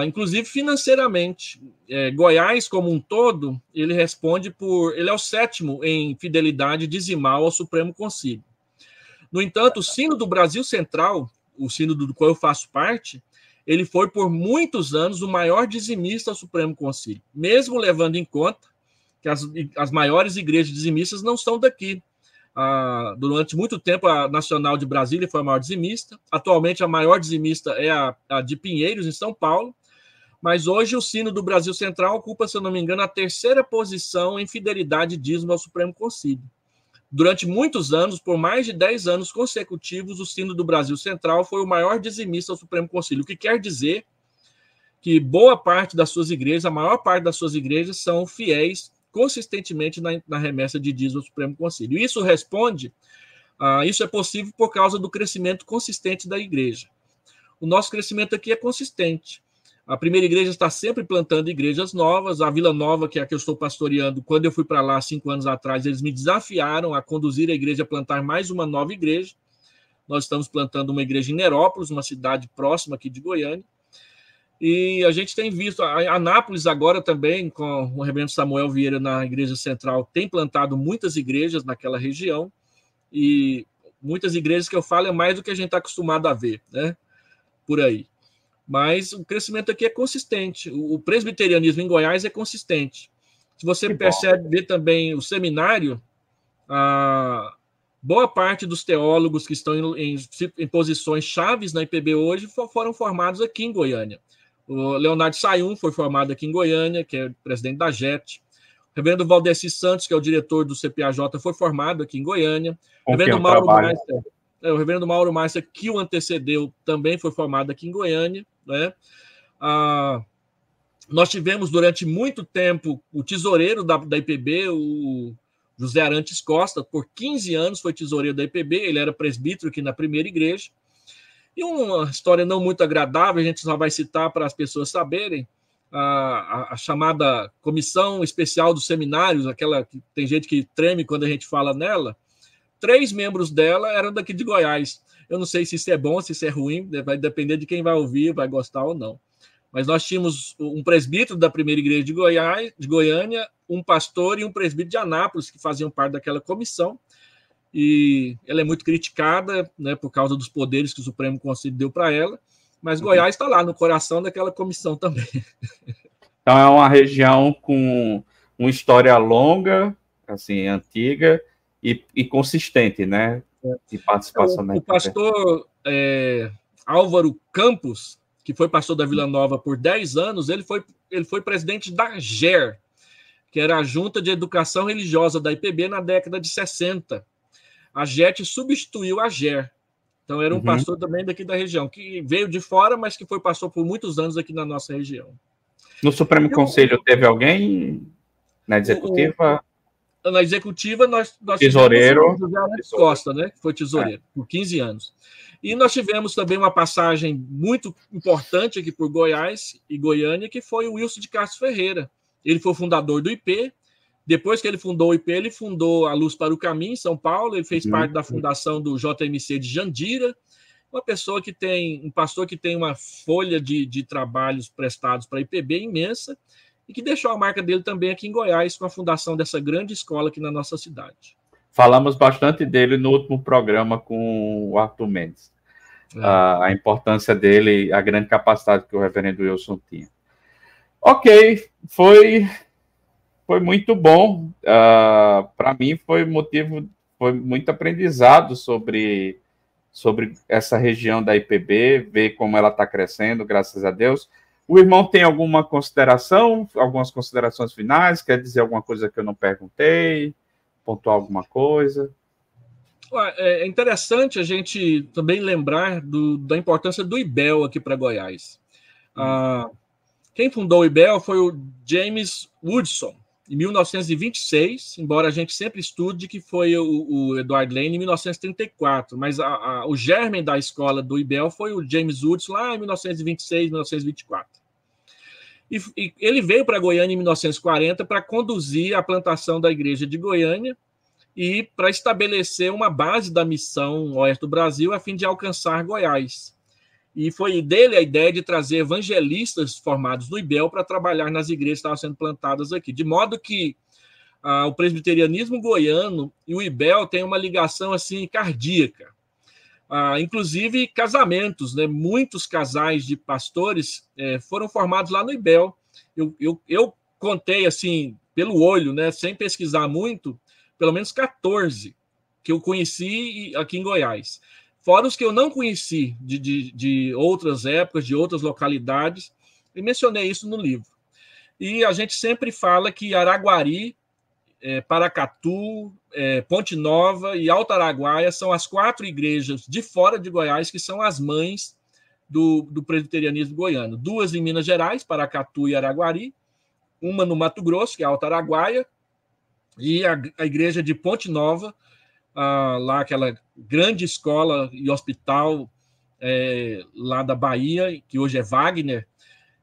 Inclusive financeiramente. Goiás, como um todo, ele responde ele é o 7º em fidelidade dizimal ao Supremo Concílio. No entanto, o Sino do Brasil Central, o Sino do qual eu faço parte, ele foi por muitos anos o maior dizimista ao Supremo Concílio, mesmo levando em conta que as maiores igrejas dizimistas não são daqui. Durante muito tempo, a Nacional de Brasília foi a maior dizimista. Atualmente, a maior dizimista é a de Pinheiros, em São Paulo. Mas hoje o Sino do Brasil Central ocupa, se eu não me engano, a 3ª posição em fidelidade e dízimo ao Supremo Concílio. Durante muitos anos, por mais de 10 anos consecutivos, o Sino do Brasil Central foi o maior dizimista ao Supremo Concílio, o que quer dizer que boa parte das suas igrejas, a maior parte das suas igrejas, são fiéis consistentemente na remessa de dízimo ao Supremo Concílio. Isso isso é possível por causa do crescimento consistente da igreja. O nosso crescimento aqui é consistente. A primeira igreja está sempre plantando igrejas novas. A Vila Nova, que é a que eu estou pastoreando, quando eu fui para lá 5 anos atrás, eles me desafiaram a conduzir a igreja a plantar mais uma nova igreja. Nós estamos plantando uma igreja em Nerópolis, uma cidade próxima aqui de Goiânia. E a gente tem visto, a Anápolis agora também, com o reverendo Samuel Vieira na Igreja Central, tem plantado muitas igrejas naquela região. E muitas igrejas que eu falo é mais do que a gente está acostumado a ver, né? Por aí. Mas o crescimento aqui é consistente. O presbiterianismo em Goiás é consistente. Se você vê também o seminário, boa parte dos teólogos que estão em posições chaves na IPB hoje foram formados aqui em Goiânia. O Leonardo Sayum foi formado aqui em Goiânia, que é presidente da JET. O reverendo Valdeci Santos, que é o diretor do CPAJ, foi formado aqui em Goiânia. O reverendo Mauro Meister, que o antecedeu, também foi formado aqui em Goiânia, né? Nós tivemos durante muito tempo o tesoureiro da IPB, o José Arantes Costa, por 15 anos foi tesoureiro da IPB, ele era presbítero aqui na primeira igreja. E uma história não muito agradável, a gente só vai citar para as pessoas saberem, a chamada Comissão Especial dos Seminários, aquela que tem gente que treme quando a gente fala nela. 3 membros dela eram daqui de Goiás. Eu não sei se isso é bom, se isso é ruim, vai depender de quem vai ouvir, vai gostar ou não. Mas nós tínhamos um presbítero da primeira igreja de Goiás, de Goiânia, um pastor e um presbítero de Anápolis, que faziam parte daquela comissão. E ela é muito criticada, né, por causa dos poderes que o Supremo Conselho deu para ela, mas Goiás está lá no coração daquela comissão também. Então é uma região com uma história longa, assim, antiga e consistente, né? De participação o pastor Álvaro Campos, que foi pastor da Vila Nova por 10 anos, ele foi presidente da GER, que era a Junta de Educação Religiosa da IPB na década de 60. A JET substituiu a GER. Então era um pastor também daqui da região, que veio de fora, mas que foi pastor por muitos anos aqui na nossa região. No Supremo Conselho teve alguém na executiva? Na executiva, nós tesoureiro tivemos o José Arantes Costa, né, que foi tesoureiro, por 15 anos. E nós tivemos também uma passagem muito importante aqui por Goiás e Goiânia, que foi o Wilson de Castro Ferreira. Ele foi o fundador do IP. Depois que ele fundou o IP, ele fundou a Luz para o Caminho, em São Paulo. Ele fez parte da fundação do JMC de Jandira. Um pastor que tem uma folha de trabalhos prestados para a IPB imensa e que deixou a marca dele também aqui em Goiás com a fundação dessa grande escola aqui na nossa cidade. Falamos bastante dele no último programa com o Arthur Mendes. A importância dele, a grande capacidade que o reverendo Wilson tinha. Ok, foi muito bom. Para mim foi muito aprendizado sobre essa região da IPB, ver como ela está crescendo, graças a Deus. O irmão tem algumas considerações finais? Quer dizer alguma coisa que eu não perguntei? Pontuar alguma coisa? É interessante a gente também lembrar da importância do IBEL aqui para Goiás. Quem fundou o IBEL foi o James Woodson, em 1926, embora a gente sempre estude que foi o Edward Lane em 1934, mas o germen da escola do IBEL foi o James Woodson lá em 1926, 1924. E ele veio para Goiânia em 1940 para conduzir a plantação da igreja de Goiânia e para estabelecer uma base da missão Oeste do Brasil a fim de alcançar Goiás. E foi dele a ideia de trazer evangelistas formados no IBEL para trabalhar nas igrejas que estavam sendo plantadas aqui. De modo que o presbiterianismo goiano e o IBEL têm uma ligação assim cardíaca. Inclusive casamentos, né? Muitos casais de pastores foram formados lá no IBEL. Eu contei assim, pelo olho, né? Sem pesquisar muito, pelo menos 14 que eu conheci aqui em Goiás. Fora os que eu não conheci de outras épocas, de outras localidades, e mencionei isso no livro. E a gente sempre fala que Araguari, Paracatu, Ponte Nova e Alto Araguaia são as 4 igrejas de fora de Goiás que são as mães do presbiterianismo goiano. 2 em Minas Gerais, Paracatu e Araguari, uma no Mato Grosso, que é Alto Araguaia, e a igreja de Ponte Nova, lá aquela grande escola e hospital lá da Bahia, que hoje é Wagner,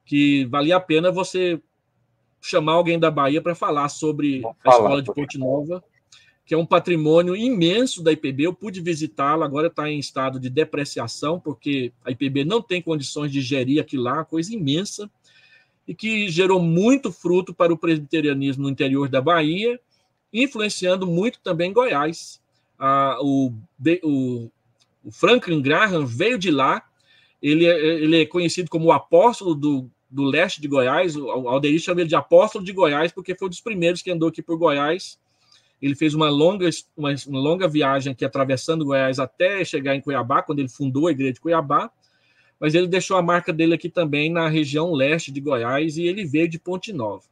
que valia a pena você chamar alguém da Bahia para falar sobre a escola de Ponte Nova, que é um patrimônio imenso da IPB. Eu pude visitá-la, agora está em estado de depreciação, porque a IPB não tem condições de gerir aquilo lá, coisa imensa, e que gerou muito fruto para o presbiterianismo no interior da Bahia, influenciando muito também Goiás. O Franklin Graham veio de lá, ele é conhecido como o apóstolo do leste de Goiás. O Alderir chama ele de apóstolo de Goiás, porque foi um dos primeiros que andou aqui por Goiás. Ele fez uma longa viagem aqui, atravessando Goiás até chegar em Cuiabá, quando ele fundou a igreja de Cuiabá, mas ele deixou a marca dele aqui também na região leste de Goiás, e ele veio de Ponte Nova.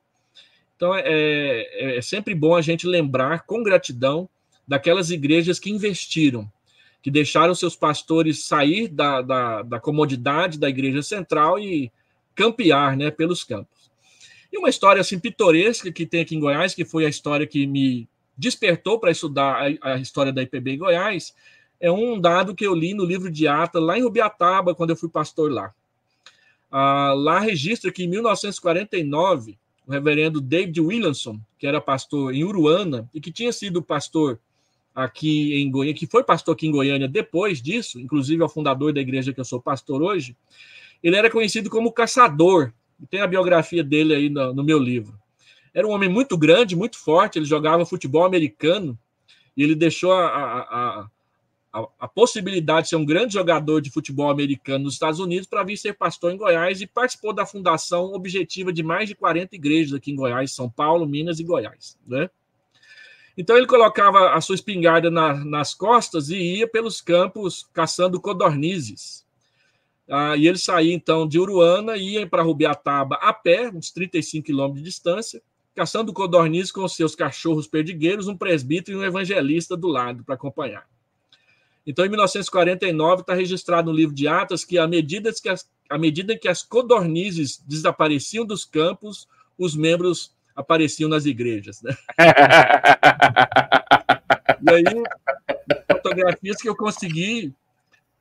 Então, é sempre bom a gente lembrar com gratidão daquelas igrejas que investiram, que deixaram seus pastores sair da comodidade da igreja central e campear, né, pelos campos. E uma história assim pitoresca que tem aqui em Goiás, que foi a história que me despertou para estudar a história da IPB em Goiás é um dado que eu li no livro de Atas, lá em Rubiataba, quando eu fui pastor lá. Lá registra que em 1949, o reverendo David Williamson, que era pastor em Uruana e que tinha sido pastor aqui em Goiânia, que foi pastor aqui em Goiânia depois disso, inclusive é o fundador da igreja que eu sou pastor hoje, ele era conhecido como caçador. Tem a biografia dele aí no meu livro. Era um homem muito grande, muito forte, ele jogava futebol americano e ele deixou a possibilidade de ser um grande jogador de futebol americano nos Estados Unidos para vir ser pastor em Goiás e participou da fundação objetiva de mais de 40 igrejas aqui em Goiás, São Paulo, Minas e Goiás, né? Então ele colocava a sua espingarda nas costas e ia pelos campos caçando codornizes. E ele saía então de Uruana e ia para Rubiataba a pé, uns 35 quilômetros de distância, caçando codornizes com seus cachorros perdigueiros, um presbítero e um evangelista do lado para acompanhar. Então, em 1949, está registrado no livro de Atas que, à medida que as codornizes desapareciam dos campos, os membros apareciam nas igrejas, né? E aí, fotografias que eu consegui,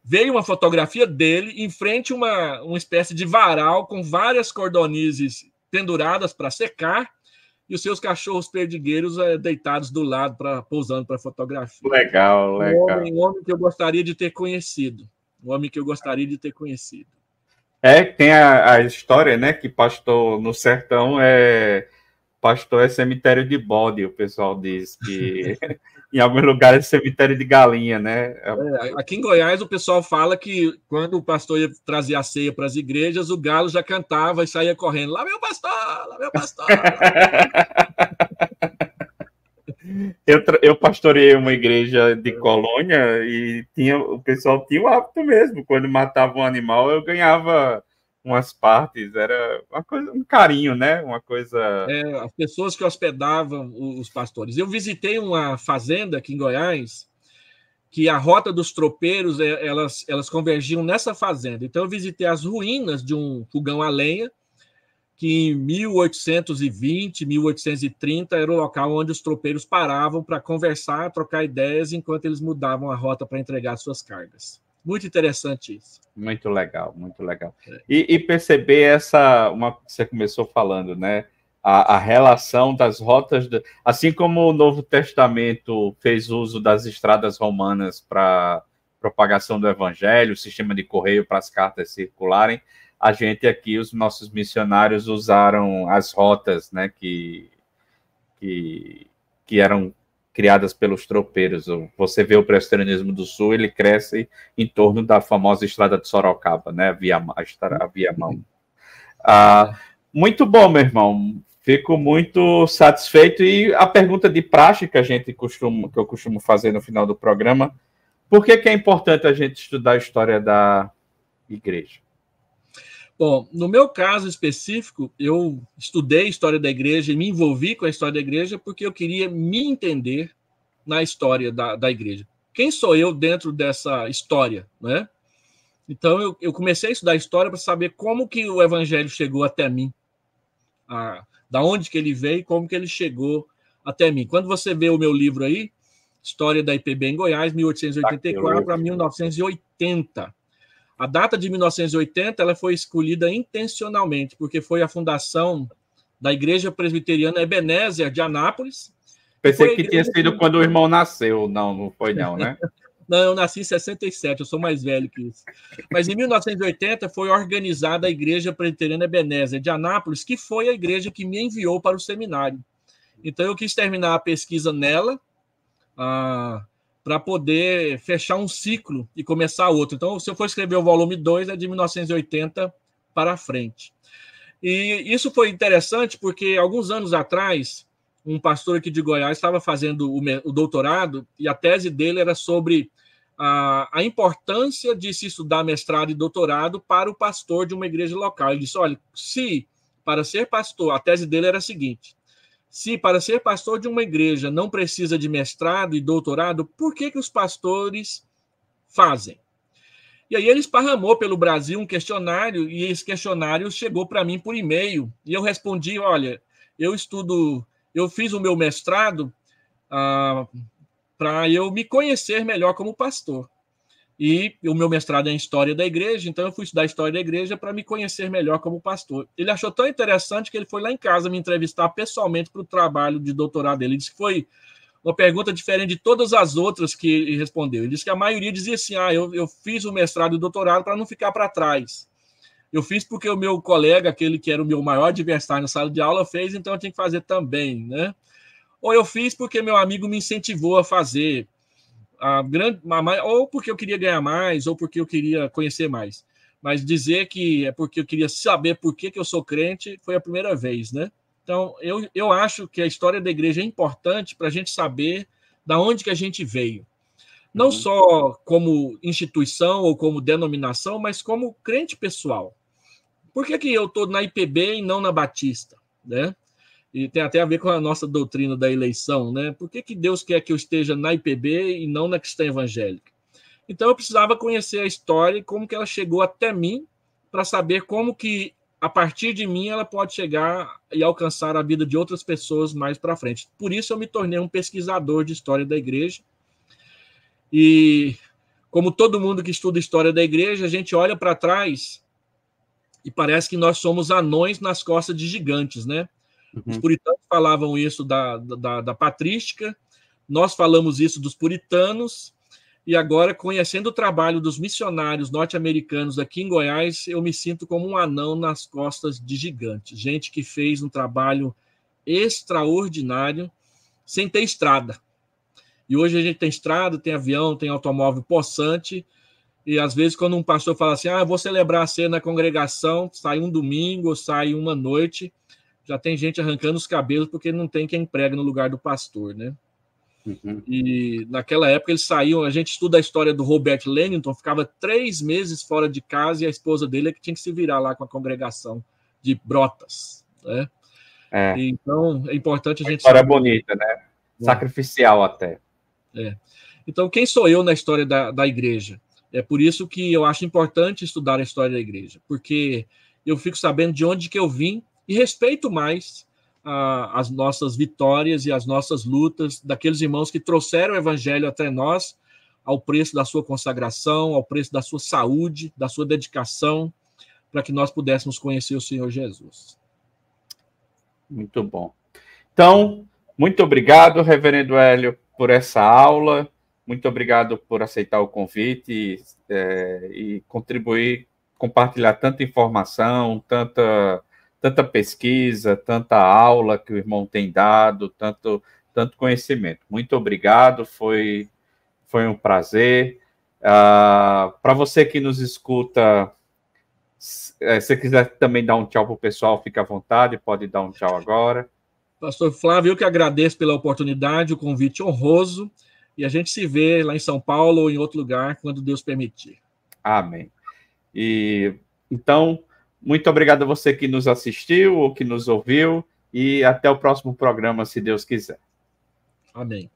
veio uma fotografia dele em frente a uma espécie de varal com várias codornizes penduradas para secar e os seus cachorros perdigueiros deitados do lado, pousando para fotografia. Legal, legal. Um homem que eu gostaria de ter conhecido. Um homem que eu gostaria de ter conhecido. Tem a história, né, que pastor no sertão pastor é cemitério de bode, o pessoal diz que em alguns lugares é cemitério de galinha, né? Aqui em Goiás o pessoal fala que quando o pastor ia trazer a ceia para as igrejas, o galo já cantava e saía correndo. Lá meu pastor, lá meu pastor. Eu pastoreei uma igreja de colônia e o pessoal tinha o hábito mesmo. Quando matava um animal, eu ganhava umas partes, era uma coisa, um carinho, né? Uma coisa. As pessoas que hospedavam os pastores. Eu visitei uma fazenda aqui em Goiás, que a rota dos tropeiros, elas convergiam nessa fazenda. Então, eu visitei as ruínas de um fogão a lenha, que em 1820, 1830 era o local onde os tropeiros paravam para conversar, trocar ideias, enquanto eles mudavam a rota para entregar suas cargas. Muito interessante isso. Muito legal, muito legal. E perceber você começou falando, né? A relação das rotas, assim como o Novo Testamento fez uso das estradas romanas para propagação do evangelho, o sistema de correio para as cartas circularem, a gente aqui, os nossos missionários usaram as rotas, né, que eram criadas pelos tropeiros. Você vê o presbiterianismo do Sul, ele cresce em torno da famosa estrada de Sorocaba, né, a Via Mão. Muito bom, meu irmão. Fico muito satisfeito. E a pergunta de praxe que eu costumo fazer no final do programa: por que é importante a gente estudar a história da igreja? Bom, no meu caso específico, eu estudei a história da igreja e me envolvi com a história da igreja porque eu queria me entender na história da igreja. Quem sou eu dentro dessa história, né? Então, eu comecei a estudar a história para saber como que o evangelho chegou até mim, da onde que ele veio e como que ele chegou até mim. Quando você vê o meu livro aí, História da IPB em Goiás, 1884 a 1980. A data de 1980 ela foi escolhida intencionalmente, porque foi a fundação da Igreja Presbiteriana Ebenezer de Anápolis. Pensei que tinha sido quando o irmão nasceu. Não foi não, né? Não, eu nasci em 67, eu sou mais velho que isso. Mas em 1980 foi organizada a Igreja Presbiteriana Ebenezer de Anápolis, que foi a igreja que me enviou para o seminário. Então eu quis terminar a pesquisa nela, para poder fechar um ciclo e começar outro. Então, se eu for escrever o volume 2, é de 1980 para frente. E isso foi interessante porque, alguns anos atrás, um pastor aqui de Goiás estava fazendo o doutorado e a tese dele era sobre a importância de se estudar mestrado e doutorado para o pastor de uma igreja local. Ele disse, olha, para ser pastor, a tese dele era a seguinte: se para ser pastor de uma igreja não precisa de mestrado e doutorado, por que os pastores fazem? E aí ele esparramou pelo Brasil um questionário, e esse questionário chegou para mim por e-mail, e eu respondi, olha, eu fiz o meu mestrado para eu me conhecer melhor como pastor. E o meu mestrado é em História da Igreja, então eu fui estudar História da Igreja para me conhecer melhor como pastor. Ele achou tão interessante que ele foi lá em casa me entrevistar pessoalmente para o trabalho de doutorado dele. Ele disse que foi uma pergunta diferente de todas as outras que ele respondeu. Ele disse que a maioria dizia assim, eu fiz o mestrado e o doutorado para não ficar para trás. Eu fiz porque o meu colega, aquele que era o meu maior adversário na sala de aula, fez, então eu tinha que fazer também, né? Ou eu fiz porque meu amigo me incentivou a fazer, ou porque eu queria ganhar mais, ou porque eu queria conhecer mais. Mas dizer que é porque eu queria saber por que eu sou crente foi a primeira vez, né? Então, eu acho que a história da igreja é importante para a gente saber da onde que a gente veio. Não só como instituição ou como denominação, mas como crente pessoal. Por que eu estou na IPB e não na Batista, né? E tem até a ver com a nossa doutrina da eleição, né? Por que Deus quer que eu esteja na IPB e não na Cristã Evangélica? Então eu precisava conhecer a história e como que ela chegou até mim para saber como que a partir de mim ela pode chegar e alcançar a vida de outras pessoas mais para frente. Por isso eu me tornei um pesquisador de história da igreja. E como todo mundo que estuda história da igreja, a gente olha para trás e parece que nós somos anões nas costas de gigantes, né? Os puritanos falavam isso da patrística, nós falamos isso dos puritanos, e agora, conhecendo o trabalho dos missionários norte-americanos aqui em Goiás, eu me sinto como um anão nas costas de gigantes. Gente que fez um trabalho extraordinário sem ter estrada. E hoje a gente tem estrada, tem avião, tem automóvel possante, e às vezes quando um pastor fala assim, eu vou celebrar a ceia na congregação, sai um domingo, ou sai uma noite, já tem gente arrancando os cabelos porque não tem quem pregue no lugar do pastor, né? E naquela época eles saíam, a gente estuda a história do Robert Lennington, ficava 3 meses fora de casa e a esposa dele é que tinha que se virar lá com a congregação de Brotas, né? Então é importante a gente saber. História bonita, né? Sacrificial até. Então quem sou eu na história da igreja? É por isso que eu acho importante estudar a história da igreja, porque eu fico sabendo de onde que eu vim e respeito mais as nossas vitórias e as nossas lutas daqueles irmãos que trouxeram o evangelho até nós ao preço da sua consagração, ao preço da sua saúde, da sua dedicação, para que nós pudéssemos conhecer o Senhor Jesus. Muito bom. Então, muito obrigado, reverendo Hélio, por essa aula. Muito obrigado por aceitar o convite e contribuir, compartilhar tanta informação, tanta pesquisa, tanta aula que o irmão tem dado, tanto conhecimento. Muito obrigado, foi um prazer. Para você que nos escuta, se você quiser também dar um tchau para o pessoal, fica à vontade, pode dar um tchau agora. Pastor Flávio, eu que agradeço pela oportunidade, o convite honroso, e a gente se vê lá em São Paulo ou em outro lugar, quando Deus permitir. Amém. Então, muito obrigado a você que nos assistiu ou que nos ouviu, e até o próximo programa, se Deus quiser. Amém.